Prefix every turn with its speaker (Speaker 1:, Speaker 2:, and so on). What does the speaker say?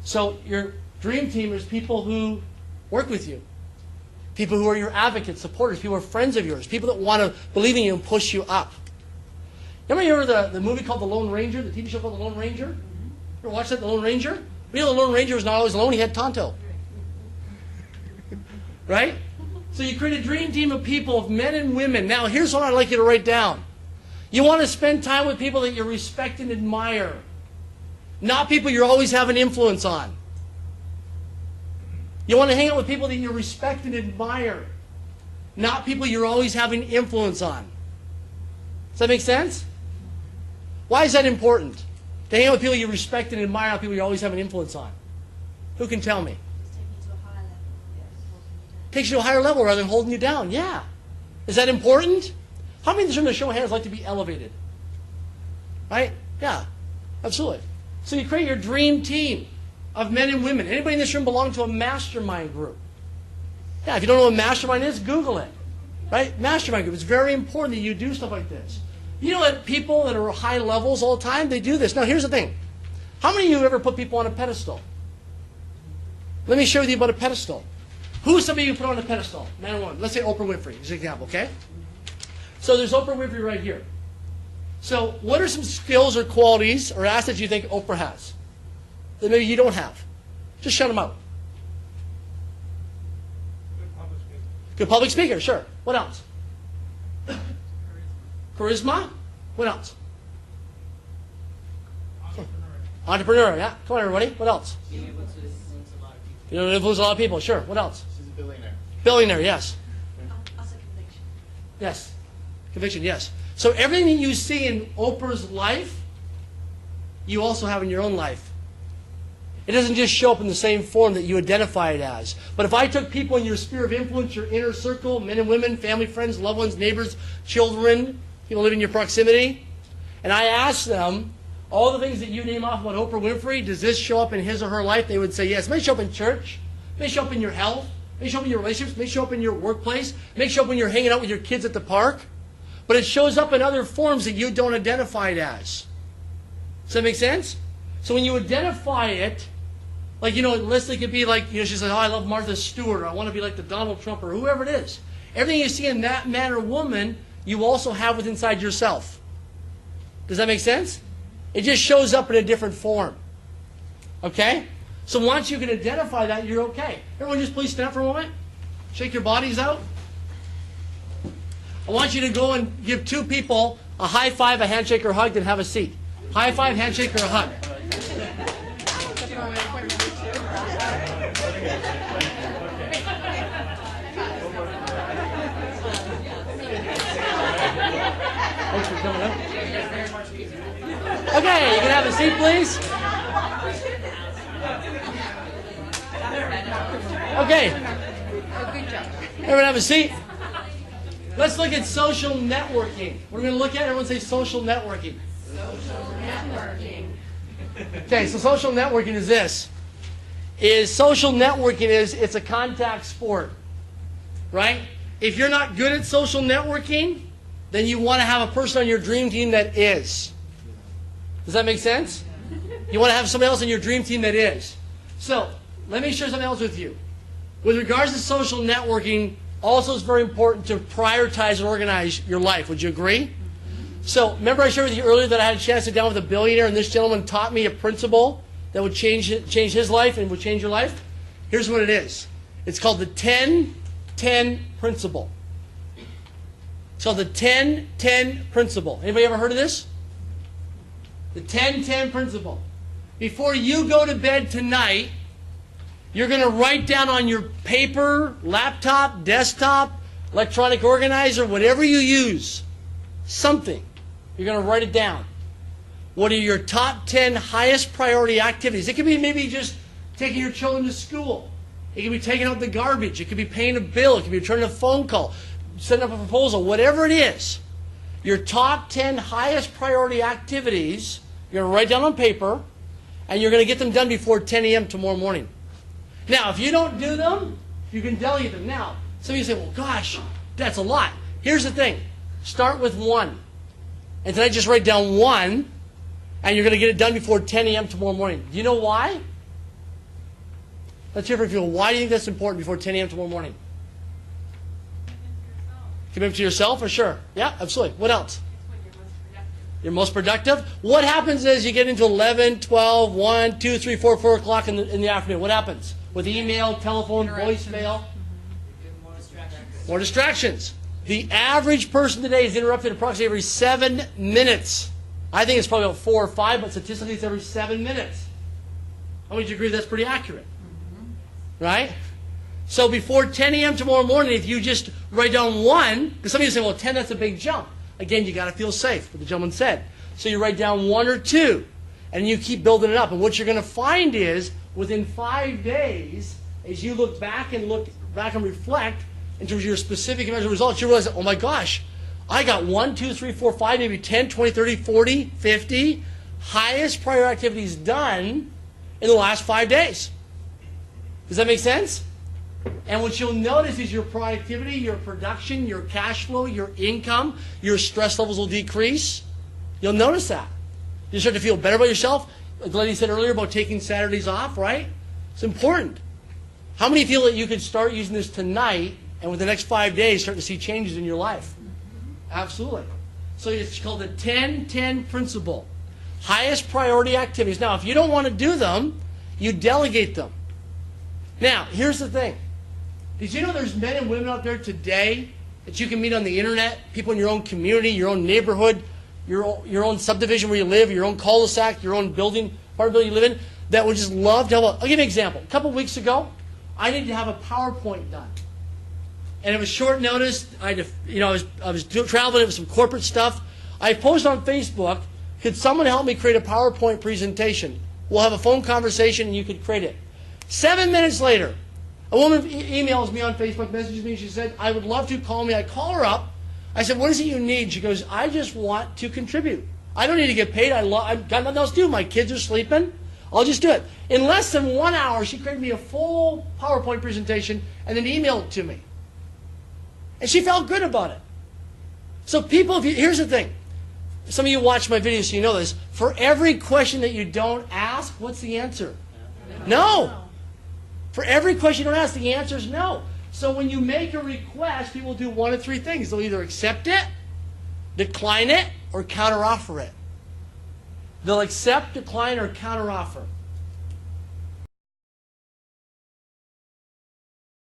Speaker 1: So your dream team is people who work with you, people who are your advocates, supporters, people who are friends of yours, people that want to believe in you and push you up. Remember the movie called The Lone Ranger, the TV show called The Lone Ranger? You ever watched that, The Lone Ranger? You know, the Lone Ranger was not always alone, he had Tonto. Right? So you create a dream team of people, of men and women. Now, here's what I'd like you to write down. You want to spend time with people that you respect and admire, not people you're always having influence on. You want to hang out with people that you respect and admire, not people you're always having influence on. Does that make sense? Why is that important? To hang out with people you respect and admire, not people you're always having influence on. Who can tell me? Takes you to a higher level rather than holding you down. Yeah. Is that important? How many in this room, to show of hands, like to be elevated? Right? Yeah. Absolutely. So you create your dream team of men and women. Anybody in this room belong to a mastermind group? Yeah, if you don't know what a mastermind is, Google it. Right? Mastermind group. It's very important that you do stuff like this. You know that people that are high levels all the time, they do this. Now here's the thing. How many of you have ever put people on a pedestal? Let me show you about a pedestal. Who is somebody you put on a pedestal? Man or woman. Let's say Oprah Winfrey is an example, okay? So there's Oprah Winfrey right here. So what are some skills or qualities or assets you think Oprah has that maybe you don't have? Just shout them out.
Speaker 2: Good public speaker.
Speaker 1: Good public speaker, sure. What else? Charisma? What else? Entrepreneur, yeah. Come on, everybody. What else?
Speaker 3: Being able to influence a lot of people.
Speaker 1: You know, influence a lot of people. Sure. What else?
Speaker 2: She's a billionaire.
Speaker 1: Billionaire, yes.
Speaker 4: Also conviction.
Speaker 1: Yes. Conviction, yes. So everything that you see in Oprah's life, you also have in your own life. It doesn't just show up in the same form that you identify it as. But if I took people in your sphere of influence, your inner circle, men and women, family, friends, loved ones, neighbors, children, people living in your proximity, and I asked them, all the things that you name off about Oprah Winfrey, does this show up in his or her life? They would say yes. It may show up in church. It may show up in your health. It may show up in your relationships. It may show up in your workplace. It may show up when you're hanging out with your kids at the park. But it shows up in other forms that you don't identify it as. Does that make sense? So when you identify it, like, you know, Leslie could be like, you know, she says, oh, I love Martha Stewart, or I want to be like the Donald Trump, or whoever it is. Everything you see in that man or woman, you also have within inside yourself. Does that make sense? It just shows up in a different form. Okay? So once you can identify that, you're okay. Everyone just please stand for a moment. Shake your bodies out. I want you to go and give two people a high five, a handshake, or a hug, then have a seat. High five, handshake, or a hug. Thanks for coming up. Okay, you can have a seat, please. Okay.
Speaker 4: Good job.
Speaker 1: Everyone have a seat. Let's look at social networking. We're going to look at, everyone say social networking.
Speaker 4: Social networking.
Speaker 1: Okay, so social networking is this. Social networking is, it's a contact sport. Right? If you're not good at social networking, then you want to have a person on your dream team that is. Does that make sense? You want to have somebody else on your dream team that is. So, let me share something else with you. With regards to social networking, also it's very important to prioritize and organize your life. Would you agree? So, remember I shared with you earlier that I had a chance to sit down with a billionaire, and this gentleman taught me a principle that would change his life and would change your life? Here's what it is. It's called the 10-10 principle. It's called the 10-10 principle. Anybody ever heard of this? The 10-10 principle. Before you go to bed tonight, you're going to write down on your paper, laptop, desktop, electronic organizer, whatever you use, something. You're going to write it down. What are your top 10 highest priority activities? It could be maybe just taking your children to school. It could be taking out the garbage. It could be paying a bill. It could be returning a phone call, setting up a proposal, whatever it is. Your top 10 highest priority activities, you're going to write down on paper, and you're going to get them done before 10 a.m. tomorrow morning. Now, if you don't do them, you can delegate them. Now, some of you say, well, gosh, that's a lot. Here's the thing. Start with one. And tonight just write down one, and you're going to get it done before 10 a.m. tomorrow morning. Do you know why? Let's hear from people. Why do you think that's important before 10 a.m. tomorrow morning? Commitment to yourself, for sure. Yeah, absolutely. What else? You're most productive. What happens as you get into 11, 12, 1, 2, 3, 4, 4 o'clock in the afternoon? What happens? With email, telephone, voicemail? More distractions. The average person today is interrupted approximately every 7 minutes. I think it's probably about 4 or 5, but statistically it's every 7 minutes. How many of you agree that's pretty accurate? Right? So before 10 a.m. tomorrow morning, if you just write down 1, because some of you say, well, 10, that's a big jump. Again, you got to feel safe, what the gentleman said. So you write down 1 or 2, and you keep building it up. And what you're going to find is, within 5 days, as you look back and reflect in terms of your specific and measurable results, you realize that, oh my gosh, I got 1, 2, 3, 4, 5, maybe 10, 20, 30, 40, 50 highest prior activities done in the last 5 days. Does that make sense? And what you'll notice is your productivity, your production, your cash flow, your income, your stress levels will decrease. You'll notice that. You start to feel better about yourself. Like the lady said earlier about taking Saturdays off, right? It's important. How many feel that you could start using this tonight and within the next 5 days start to see changes in your life? Absolutely. So it's called the 10-10 principle. Highest priority activities. Now, if you don't want to do them, you delegate them. Now, here's the thing. Did you know there's men and women out there today that you can meet on the internet, people in your own community, your own neighborhood, your own subdivision where you live, your own cul-de-sac, your own building, apartment building you live in, that would just love to have I'll give you an example. A couple weeks ago, I needed to have a PowerPoint done. And it was short notice. I was traveling with some corporate stuff. I posted on Facebook, could someone help me create a PowerPoint presentation? We'll have a phone conversation and you could create it. 7 minutes later, a woman emails me on Facebook, messages me, she said, I would love to call me. I call her up. I said, what is it you need? She goes, I just want to contribute. I don't need to get paid. I've got nothing else to do. My kids are sleeping. I'll just do it. In less than 1 hour, she created me a full PowerPoint presentation and then emailed it to me. And she felt good about it. So people, here's the thing. Some of you watch my videos so you know this. For every question that you don't ask, what's the answer? No. For every question you don't ask, the answer is no. So when you make a request, people do 1 of 3 things. They'll either accept it, decline it, or counteroffer it. They'll accept, decline, or counteroffer.